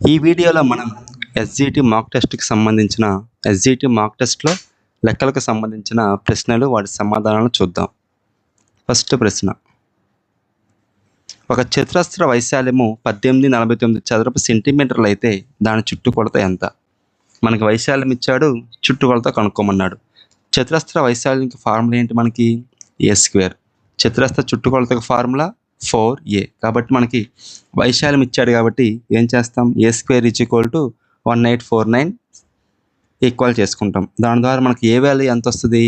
ఈ వీడియోలో మనం ఎస్జిటి మాక్ టెస్ట్కి సంబంధించిన ఎస్జిటి మాక్ టెస్ట్లో లెక్కలకు సంబంధించిన ప్రశ్నలు వాటి సమాధానాలు చూద్దాం. ఫస్ట్ ప్రశ్న, ఒక చతురస్ర వైశాల్యము 1849 చదరపు సెంటీమీటర్లు అయితే దాని చుట్టుకొలత ఎంత? మనకి వైశాల్యం ఇచ్చాడు, చుట్టుకొలత కనుక్కోమన్నాడు. చతురస్ర వైశాల్యంకి ఫార్ములా ఏంటి? మనకి ఏ స్క్వేర్. చతురస్ర చుట్టుకొలతకు formula 4a. కాబట్టి మనకి వైశాల్యం ఇచ్చాడు కాబట్టి ఏం చేస్తాం? A square is equal to 1849 equal చేసుకుంటాం. దాని ద్వారా మనకి ఏ వాల్యూ ఎంత వస్తుంది?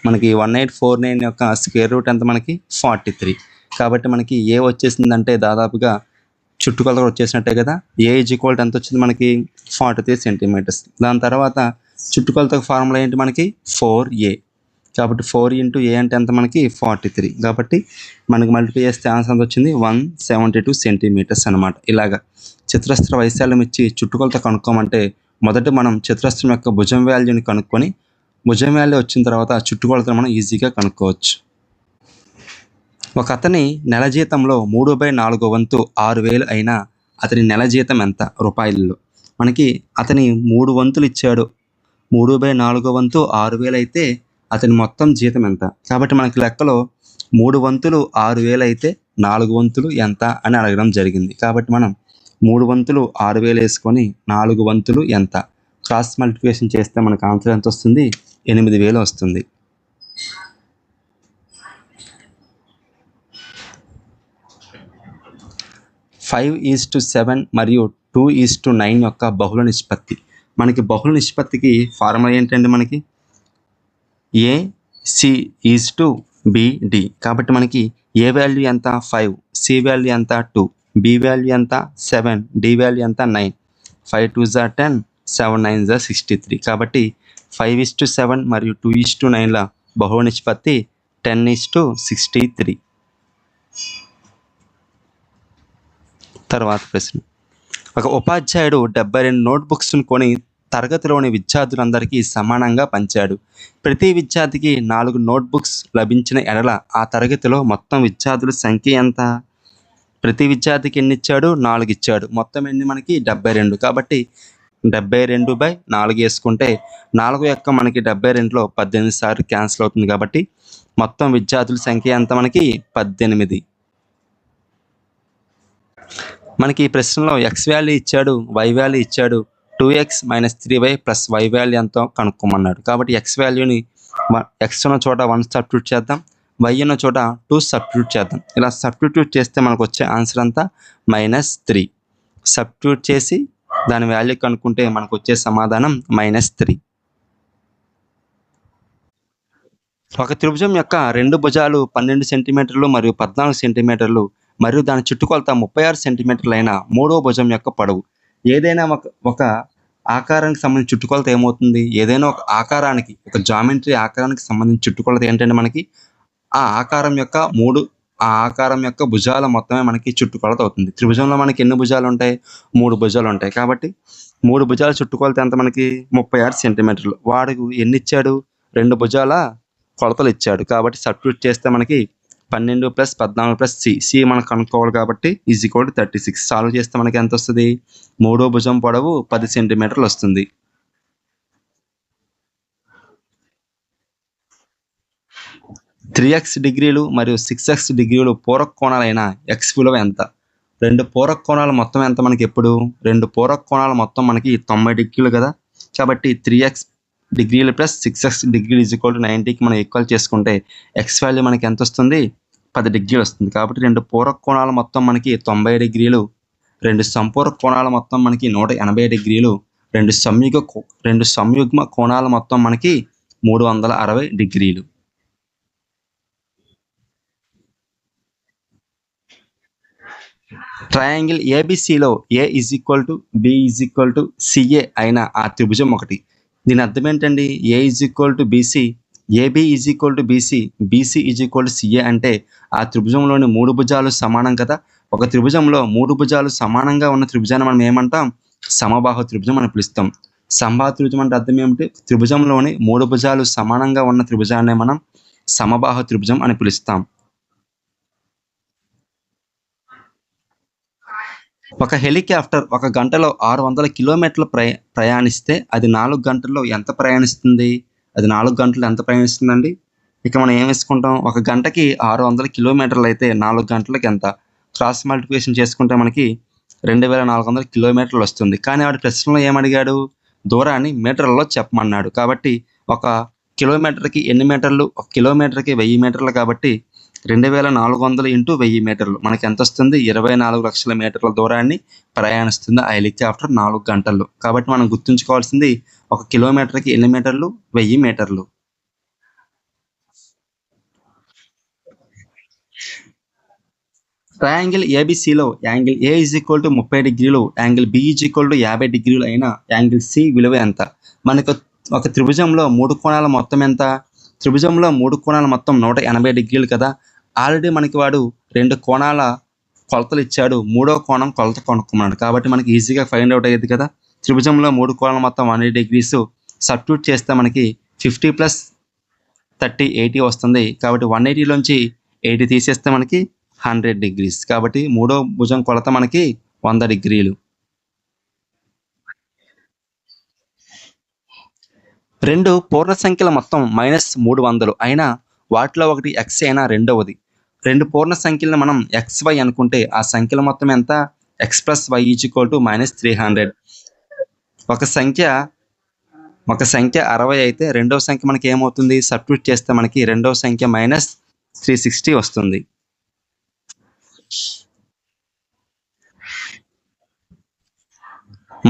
మనకి 1849 యొక్క స్క్వేర్ రూట్ ఎంత? మనకి 43. కాబట్టి మనకి ఏ వచ్చేసిందంటే దాదాపుగా చుట్టుకొలత వచ్చేసినట్టే కదా. ఏ ఈజ్ ఈక్వల్ టు ఎంత వచ్చింది? మనకి 43 సెంటీమీటర్స్. దాని తర్వాత చుట్టుకొలతకు ఫార్ములా ఏంటి? మనకి 4a. కాబట్టి 4 ఇంటూ ఏ అంటే ఎంత? మనకి 43. కాబట్టి మనకి మల్టిప్లై చేస్తే ఆన్సర్ ఎంత వచ్చింది? 172 సెంటీమీటర్స్ అనమాట. ఇలాగా చతురస్ర వైశాల్యం ఇచ్చి చుట్టుకొలత కనుక్కోమంటే మొదట మనం చతురస్రం యొక్క భుజం వాల్యూని కనుక్కొని భుజం వాల్యూ వచ్చిన తర్వాత చుట్టుకొలతను మనం ఈజీగా కనుక్కోవచ్చు. ఒక అతని నెల జీతంలో 3/4 వంతు 6,000 అయినా అతని నెల జీతం ఎంత రూపాయలలో? మనకి అతని 3 వంతులు ఇచ్చాడు. 3/4 వంతు 6,000 అయితే అతని మొత్తం జీతం ఎంత? కాబట్టి మనకి లెక్కలో 3 వంతులు 6,000 అయితే 4 వంతులు ఎంత అని అడగడం జరిగింది. కాబట్టి మనం 3 వంతులు 6,000 వేసుకొని 4 వంతులు ఎంత క్రాస్ మల్టిప్లికేషన్ చేస్తే మనకు ఆన్సర్ ఎంత వస్తుంది? 8,000 వస్తుంది. ఫైవ్ 5:7 మరియు 2:9 యొక్క బహుళ నిష్పత్తి. మనకి బహుళ నిష్పత్తికి ఫార్ములా ఏంటండి? మనకి AC/BD. కాబట్టి మనకి ఏ వాల్యూ ఎంత? 5, సి వాల్యూ ఎంత? 2, బి వాల్యూ ఎంత? 7, డి వాల్యూ ఎంత? 9. 5 2 = 10, 7 9 = 63. కాబట్టి 5:7 మరియు 2:9ల బహుళ నిష్పత్తి 10:63. తర్వాత ప్రశ్న, ఒక ఉపాధ్యాయుడు 72 నోట్బుక్స్ను కొని తరగతిలోని విద్యార్థులందరికీ సమానంగా పంచాడు. ప్రతి విద్యార్థికి 4 నోట్బుక్స్ లభించిన ఎడల ఆ తరగతిలో మొత్తం విద్యార్థుల సంఖ్య ఎంత? ప్రతి విద్యార్థికి ఎన్ని ఇచ్చాడు? 4 ఇచ్చాడు. మొత్తం ఎన్ని? మనకి 72. కాబట్టి 72/4 వేసుకుంటే 4 యొక్క మనకి 72లో 18 సార్లు క్యాన్సిల్ అవుతుంది. కాబట్టి మొత్తం విద్యార్థుల సంఖ్య ఎంత? మనకి 18. మనకి ఈ ప్రశ్నలో ఎక్స్ వాల్యూ ఇచ్చాడు, వై వాల్యూ ఇచ్చాడు. 2x - 3y + y వాల్యూ ఎంతో కనుక్కోమన్నాడు. కాబట్టి ఎక్స్ వాల్యూని ఎక్స్ ఉన్న చోట 1 సబ్స్టిట్యూట్ చేద్దాం, వై ఉన్న చోట 2 సబ్స్టిట్యూట్ చేద్దాం. ఇలా సబ్స్టిట్యూట్ చేస్తే మనకు వచ్చే ఆన్సర్ అంతా -3. సబ్స్టిట్యూట్ చేసి దాని వాల్యూ కనుక్కుంటే మనకు వచ్చే సమాధానం -3. ఒక త్రిభుజం యొక్క 2 భుజాలు 12 సెంటీమీటర్లు మరియు 14 సెంటీమీటర్లు మరియు దాని చుట్టుకొలత 36 సెంటీమీటర్లు అయిన మూడవ భుజం యొక్క పొడవు. ఏదైనా ఒక ఆకారానికి సంబంధించి చుట్టుకొలత ఏమవుతుంది? ఏదైనా ఒక ఆకారానికి, ఒక జామెట్రీ ఆకారానికి సంబంధించి చుట్టుకొలత ఏంటంటే మనకి ఆ ఆకారం యొక్క భుజాల మొత్తమే మనకి చుట్టుకొలత అవుతుంది. త్రిభుజంలో మనకి ఎన్ని భుజాలు ఉంటాయి? 3 భుజాలు ఉంటాయి. కాబట్టి 3 భుజాల చుట్టుకొలత ఎంత? మనకి 36 సెంటీమీటర్లు. వాడికి ఎన్ని ఇచ్చాడు? 2 భుజాల కొలతలు ఇచ్చాడు. కాబట్టి సబ్స్టిట్యూట్ చేస్తే మనకి 12 + 14 + సి మనకు కనుక్కోవాలి. కాబట్టి = 36. సాల్వ్ చేస్తే మనకి ఎంత వస్తుంది? మూడో భుజం పొడవు 10 సెంటీమీటర్లు వస్తుంది. (3x డిగ్రీలు మరియు 6x డిగ్రీలు పూరక కోణాలైన x విలువ ఎంత? 2 పూరక కోణాల మొత్తం ఎంత మనకి? ఎప్పుడు 2 పూరక కోణాల మొత్తం మనకి 90 డిగ్రీలు కదా. కాబట్టి 3x డిగ్రీలు + 6x డిగ్రీలు = 90కి మనం ఈక్వల్ చేసుకుంటే ఎక్స్ వాల్యూ మనకి ఎంత వస్తుంది? 10 డిగ్రీలు వస్తుంది. కాబట్టి 2 పూరక కోణాల మొత్తం మనకి 90 డిగ్రీలు, 2 సంపూరక కోణాల మొత్తం మనకి 180 డిగ్రీలు, 2 సంయుగ్మ కోణాల మొత్తం మనకి 360 డిగ్రీలు. ట్రయాంగిల్ ఏబిసిలో A = B = CA అయిన ఆ త్రిభుజం ఒకటి. దీని అర్థం ఏంటండి? A = BC, AB = BC, BC = CA అంటే ఆ త్రిభుజంలోని 3 భుజాలు సమానం కదా. ఒక త్రిభుజంలో 3 భుజాలు సమానంగా ఉన్న త్రిభుజాన్ని మనం ఏమంటాం? సమబాహు త్రిభుజం అని పిలుస్తాం. సమబాహు త్రిభుజం అంటే అర్థం ఏమిటి? త్రిభుజంలోని 3 భుజాలు సమానంగా ఉన్న త్రిభుజాన్ని మనం సమబాహు త్రిభుజం అని పిలుస్తాం. ఒక హెలికాప్టర్ ఒక గంటలో 600 కిలోమీటర్లు ప్రయాణిస్తే అది 4 గంటల్లో ఎంత ప్రయాణిస్తుంది? అది 4 గంటల్లో ఎంత ప్రయాణిస్తుందండి? ఇక మనం ఏం వేసుకుంటాం? ఒక గంటకి 600 కిలోమీటర్లయితే 4 గంటలకి ఎంత? క్రాస్ మల్టిప్లికేషన్ చేసుకుంటే మనకి 2400 కిలోమీటర్లొస్తుంది. కానీ వాడు ప్రశ్నలో ఏమడిగాడు? దూరాన్ని మీటర్లలో చెప్పమన్నాడు. కాబట్టి ఒక కిలోమీటర్‌కి ఎన్ని మీటర్లు? ఒక కిలోమీటర్‌కి 1000 మీటర్లు కాబట్టి 2400 ఇంటూ 1000 మీటర్లు. మనకెంతొస్తుంది? 24,00,000 మీటర్ల దూరాన్ని ప్రయాణిస్తుంది ఆ హెలికాప్టర్ 4 గంటల్లో. కాబట్టి మనం గుర్తుంచుకోవాల్సింది ఒక కిలోమీటర్‌కి ఎన్ని మీటర్లు? 1000 మీటర్లు. ట్రయాంగిల్ ఏబీసీలో angle A is equal to 30 డిగ్రీలు, angle B is equal to 50 డిగ్రీలు అయిన యాంగిల్ సి విలువ ఎంత? మనకు ఒక త్రిభుజంలో 3 కోణాల మొత్తం ఎంత? త్రిభుజంలో 3 కోణాల మొత్తం 180 డిగ్రీలు కదా! ఆల్రెడీ మనకి వాడు 2 కోణాల కొలతలు ఇచ్చాడు. మూడో కోణం కొలత కనుక్కోమన్నాడు. కాబట్టి మనకి ఈజీగా ఫైండ్ ఔట్ అయ్యేది కదా! త్రిభుజంలో 3 కోణాలు మొత్తం 180 డిగ్రీస్ సబ్స్టిట్యూట్ చేస్తే మనకి 50 ప్లస్ 30 80 వస్తుంది. కాబట్టి 180 లోంచి 80 తీసేస్తే మనకి 100 డిగ్రీస్. కాబట్టి మూడో భుజం కొలత మనకి 100 డిగ్రీలు. 2 పూర్ణ సంఖ్యల మొత్తం -300 అయినా వాటిలో ఒకటి x అయినా రెండవది. 2 పూర్ణ సంఖ్యలను మనం xy అనుకుంటే ఆ సంఖ్యల మొత్తం ఎంత? x + y = -300. ఒక సంఖ్య 60 అయితే రెండవ సంఖ్య మనకి ఏమవుతుంది? సబ్స్టిట్యూట్ చేస్తే మనకి రెండవ సంఖ్య -360 వస్తుంది.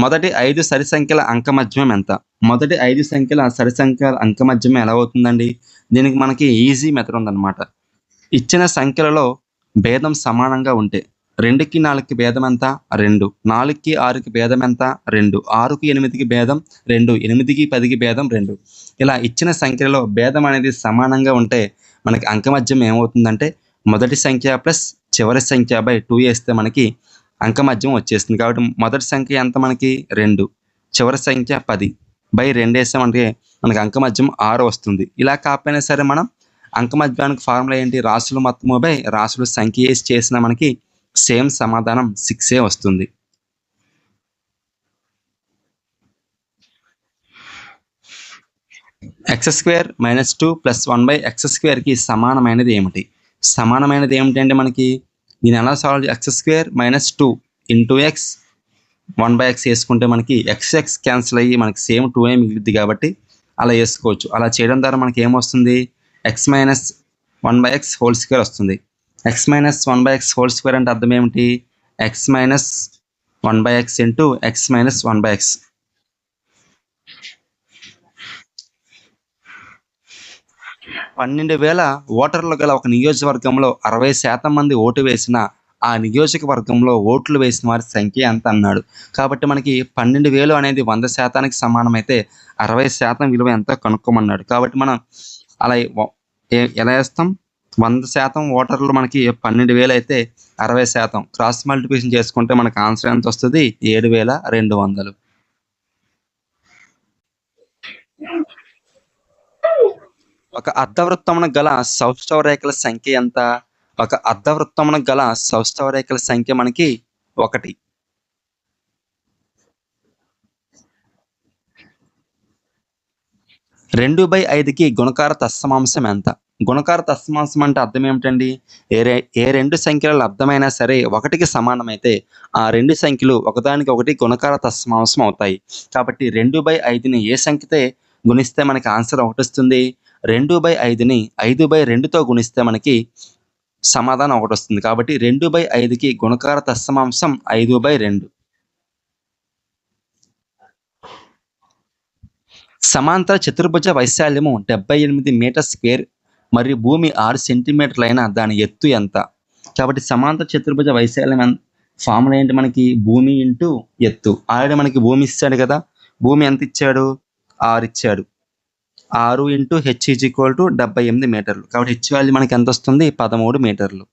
మొదటి 5 సరి సంఖ్యల అంకమధ్యం ఎంత? మొదటి 5 సంఖ్యల సరి సంఖ్యల అంకమధ్యం ఎలా అవుతుందండి? దీనికి మనకి ఈజీ మెథడ్ ఉందన్నమాట. ఇచ్చిన సంఖ్యలలో భేదం సమానంగా ఉంటే 2కి 4కి భేదం ఎంత? 2. 4కి 6కి భేదం ఎంత? 2. 6కి 8కి భేదం 2. 8కి 10కి భేదం 2. ఇలా ఇచ్చిన సంఖ్యలలో భేదం అనేది సమానంగా ఉంటే మనకి అంకమధ్యం ఏమవుతుందంటే మొదటి సంఖ్య ప్లస్ చివరి సంఖ్య బై 2 వేస్తే మనకి అంకమధ్యం వచ్చేస్తుంది. కాబట్టి మొదటి సంఖ్య ఎంత మనకి? 2. చివరి సంఖ్య 10 బై 2 వేసామంటే మనకి అంకమధ్యం 6 వస్తుంది. ఇలా కాకపోయినా సరే మనం అంకమధ్యానికి ఫార్ములా ఏంటి? రాసుల మొత్తము బై రాసుల సంఖ్య వేసి చేసినా మనకి సేమ్ సమాధానం 6 వస్తుంది. x² - 2 + 1/x² సమానమైనది ఏమిటి? సమానమైనది ఏమిటంటే మనకి దీన్ని ఎలా solve x² - 2 into x 1/x వేసుకుంటే మనకి x క్యాన్సిల్ అయ్యి మనకి సేమ్ 2a మిగులుద్ది కాబట్టి అలా వేసుకోవచ్చు. అలా చేయడం ద్వారా మనకి ఏమొస్తుంది? x - 1/x² వస్తుంది. x - 1/x² అంటే అర్థం ఏమిటి? x - 1/x into x - 1/x. 12,000 ఓటర్లు గల ఒక నియోజకవర్గంలో 60% మంది ఓటు వేసిన ఆ నియోజకవర్గంలో ఓట్లు వేసిన వారి సంఖ్య ఎంత అన్నాడు. కాబట్టి మనకి 12,000 అనేది 100%కి సమానమైతే 60% విలువ ఎంతో కనుక్కోమన్నాడు. కాబట్టి మనం అలా ఎలా వేస్తాం? 100% ఓటర్లు మనకి 12,000 అయితే 60% క్రాస్ మల్టిప్లికేషన్ చేసుకుంటే మనకి ఆన్సర్ ఎంత వస్తుంది? 7,200. ఒక అర్ధవృత్తమున గల సౌష్టవ రేఖల సంఖ్య ఎంత? ఒక అర్ధవృత్తమున గల సౌష్టవ రేఖల సంఖ్య మనకి 1. 2/5కి గుణకార తత్సమాంశం ఎంత? గుణకార తత్సమాంశం అంటే అర్థం ఏమిటండి? ఏ 2 సంఖ్యల లబ్ధమైనా సరే 1కి సమానమైతే ఆ 2 సంఖ్యలు ఒకదానికొకటి గుణకార తత్సమాంశం అవుతాయి. కాబట్టి 2/5ని ఏ సంఖ్యతో గుణిస్తే మనకి ఆన్సర్ 1 వస్తుంది? 2/5ని 5/2తో గుణిస్తే మనకి సమాధానం 1 వస్తుంది. కాబట్టి 2/5కి గుణకార తత్సమాంశం 5/2. సమాంతర చతుర్భుజ వైశాల్యము 78 మీటర్ స్క్వేర్ మరియు భూమి 6 సెంటీమీటర్లైన దాని ఎత్తు ఎంత? కాబట్టి సమాంతర చతుర్భుజ వైశాల్యం ఫార్ములా ఏంటి మనకి? భూమి ఇంటూ ఎత్తు. ఆల్రెడీ మనకి భూమి ఇచ్చాడు కదా! భూమి ఎంత ఇచ్చాడు? 6 ఇచ్చాడు. 6 into h is equal to 78 మీటర్లు. కాబట్టి h వాల్యూ మనకి ఎంత వస్తుంది? 13 మీటర్లు.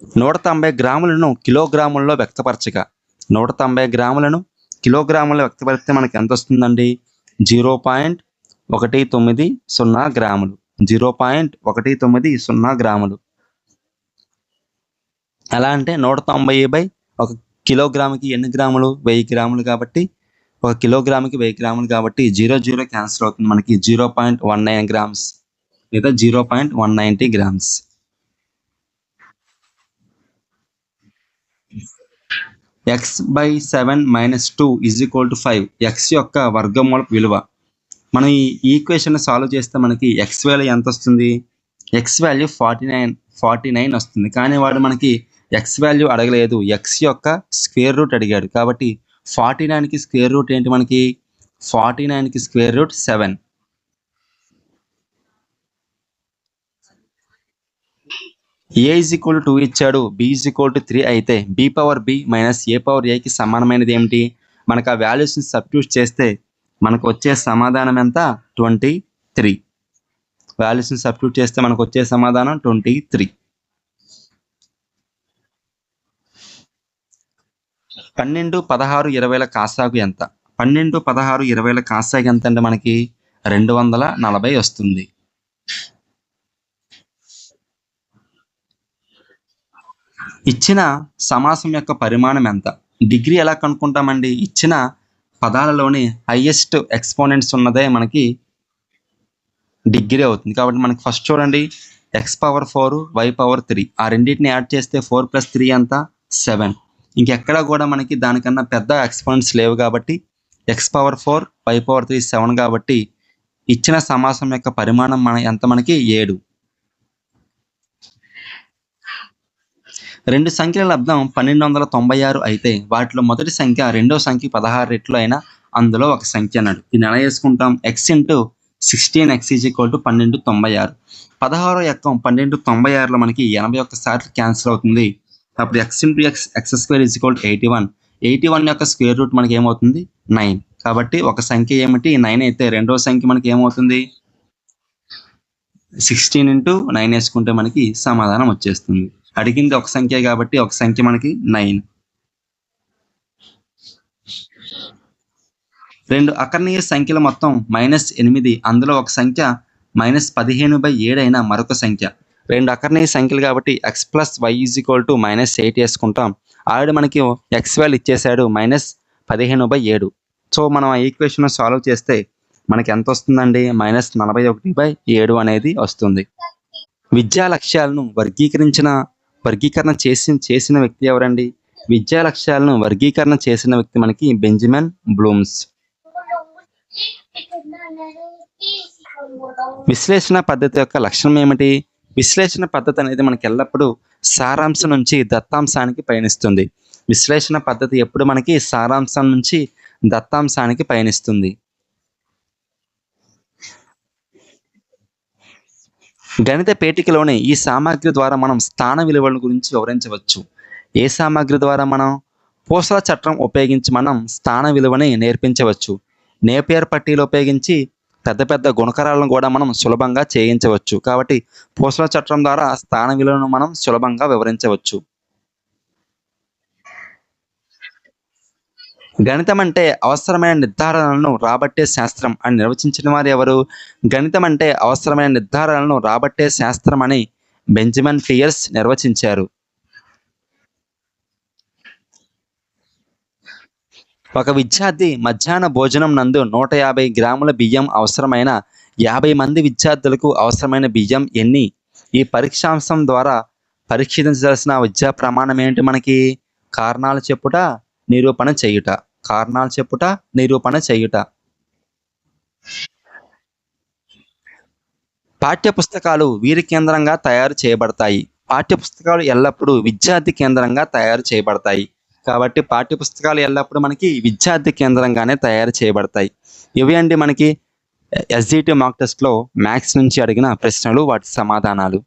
190 గ్రాములను కిలోగ్రాముల్లో వ్యక్తపరచగా 190 గ్రాములను కిలోగ్రాముల్లో వ్యక్తపరిస్తే మనకి ఎంత వస్తుందండి? 0.190 గ్రాములు. 0.190 గ్రాములు. ఎలా అంటే 190 ఒక కిలోగ్రాముకి ఎన్ని గ్రాములు? 1000 గ్రాములు కాబట్టి ఒక కిలోగ్రాముకి 1000 గ్రాములు కాబట్టి 0 క్యాన్సిల్ అవుతుంది మనకి 0.19 గ్రామ్స్ లేదా 0.190 గ్రామ్స్. x/7 - 2 = 5. x యొక్క వర్గమూలపు విలువ. మనం ఈ ఈక్వేషన్ సాల్వ్ చేస్తే మనకి x వాల్యూ ఎంత వస్తుంది? x వాల్యూ 49 వస్తుంది. కానీ వాడు మనకి x వాల్యూ అడగలేదు, x యొక్క స్క్వేర్ రూట్ అడిగాడు. కాబట్టి 49కి స్క్వేర్ రూట్ ఏంటి మనకి? 49కి స్క్వేర్ రూట్ 7. a = 2 ఇచ్చాడు, b = 3 అయితే b/b - a/aకి సమానమైనది ఏమిటి? మనకు ఆ వాల్యూస్ని సబ్స్టిట్యూట్ చేస్తే మనకు వచ్చే సమాధానం ఎంత? 23. వాల్యూస్ని సబ్స్టిట్యూట్ చేస్తే మనకు వచ్చే సమాధానం 23. 12, 16, 20ల కాసాగు ఎంత? 12, 16, 20ల కాసాగు ఎంత అంటే మనకి 240 వస్తుంది. ఇచ్చిన సమాసం యొక్క పరిమాణం ఎంత? డిగ్రీ ఎలా కనుక్కుంటామండి? ఇచ్చిన పదాలలోని హైయెస్ట్ ఎక్స్పోనెంట్స్ ఉన్నదే మనకి డిగ్రీ అవుతుంది. కాబట్టి మనకి ఫస్ట్ చూడండి, x/4, y/3 ఆ రెండింటిని యాడ్ చేస్తే 4 + 3 ఎంత? 7. ఇంకెక్కడా కూడా మనకి దానికన్నా పెద్ద ఎక్స్పోనెంట్స్ లేవు కాబట్టి x/4, y/3 7 కాబట్టి ఇచ్చిన సమాసం యొక్క పరిమాణం ఎంత మనకి? 7. రెండు సంఖ్యల లబ్దం 1296 అయితే వాటిలో మొదటి సంఖ్య రెండో సంఖ్య 16 రెట్లు అయినా అందులో ఒక సంఖ్య అన్నాడు. దీన్ని ఎలా చేసుకుంటాం? x × 16x = 1296. 16 యొక్క 1296లో మనకి 81 సార్లు క్యాన్సిల్ అవుతుంది. అప్పుడు x × x² = 81. 81 యొక్క స్క్వేర్ రూట్ మనకి ఏమవుతుంది? 9. కాబట్టి ఒక సంఖ్య ఏమిటి? 9 అయితే రెండో సంఖ్య మనకి ఏమవుతుంది? 16 × 9 వేసుకుంటే మనకి సమాధానం వచ్చేస్తుంది. అడిగింది ఒక సంఖ్య కాబట్టి ఒక సంఖ్య మనకి 9. రెండు అకర్ణీయ సంఖ్యల మొత్తం -8 అందులో ఒక సంఖ్య -15/7 అయిన మరొక సంఖ్య. రెండు అకర్ణీయ సంఖ్యలు కాబట్టి x + y = -8 వేసుకుంటాం. ఆల్రెడీ మనకి x వాల్యూ ఇచ్చేసాడు -15/7. సో మనం ఆ ఈక్వేషన్ సాల్వ్ చేస్తే మనకి ఎంత వస్తుందండి? -41/7 అనేది వస్తుంది. విద్యా లక్ష్యాలను వర్గీకరణ చేసిన వ్యక్తి ఎవరండి? విద్యా లక్ష్యాలను వర్గీకరణ చేసిన వ్యక్తి మనకి బెంజమిన్ బ్లూమ్స్. విశ్లేషణ పద్ధతి యొక్క లక్షణం ఏమిటి? విశ్లేషణ పద్ధతి అనేది మనకి ఎల్లప్పుడూ సారాంశం నుంచి దత్తాంశానికి పయనిస్తుంది. విశ్లేషణ పద్ధతి ఎప్పుడు మనకి సారాంశం నుంచి దత్తాంశానికి పయనిస్తుంది. గణిత పేటికలోని ఈ సామాగ్రి ద్వారా మనం స్థాన విలువల గురించి వివరించవచ్చు. ఏ సామాగ్రి ద్వారా? మనం పూసల చట్రం ఉపయోగించి మనం స్థాన విలువని నేర్పించవచ్చు. నేపియర్ పట్టీలు ఉపయోగించి పెద్ద గుణకారాలను కూడా మనం సులభంగా చేయించవచ్చు. కాబట్టి పూసల చట్రం ద్వారా స్థాన విలువను మనం సులభంగా వివరించవచ్చు. గణితం అంటే అవసరమైన నిర్ధారణలను రాబట్టే శాస్త్రం అని నిర్వచించిన వారు ఎవరు? గణితం అంటే అవసరమైన నిర్ధారణలను రాబట్టే శాస్త్రం అని బెంజమిన్ పియర్స్ నిర్వచించారు. ఒక విద్యార్థి మధ్యాహ్న భోజనం నందు 150 గ్రాముల బియ్యం అవసరమైన 50 మంది విద్యార్థులకు అవసరమైన బియ్యం ఎన్ని? ఈ పరీక్షాంశం ద్వారా పరీక్షించవలసిన విద్యా ప్రమాణం ఏంటి మనకి? కారణాలు చెప్పుట, నిరూపణ చేయుట. కారణాలు చెప్పుట, నిరూపణ చేయుట. పాఠ్యపుస్తకాలు వీరి కేంద్రంగా తయారు చేయబడతాయి. పాఠ్యపుస్తకాలు ఎల్లప్పుడూ విద్యార్థి కేంద్రంగా తయారు చేయబడతాయి. కాబట్టి పాఠ్యపుస్తకాలు ఎల్లప్పుడూ మనకి విద్యార్థి కేంద్రంగానే తయారు చేయబడతాయి. ఇవి అండి మనకి SGT మాక్ టెస్ట్లో మ్యాథ్స్ నుంచి అడిగిన ప్రశ్నలు, వాటి సమాధానాలు.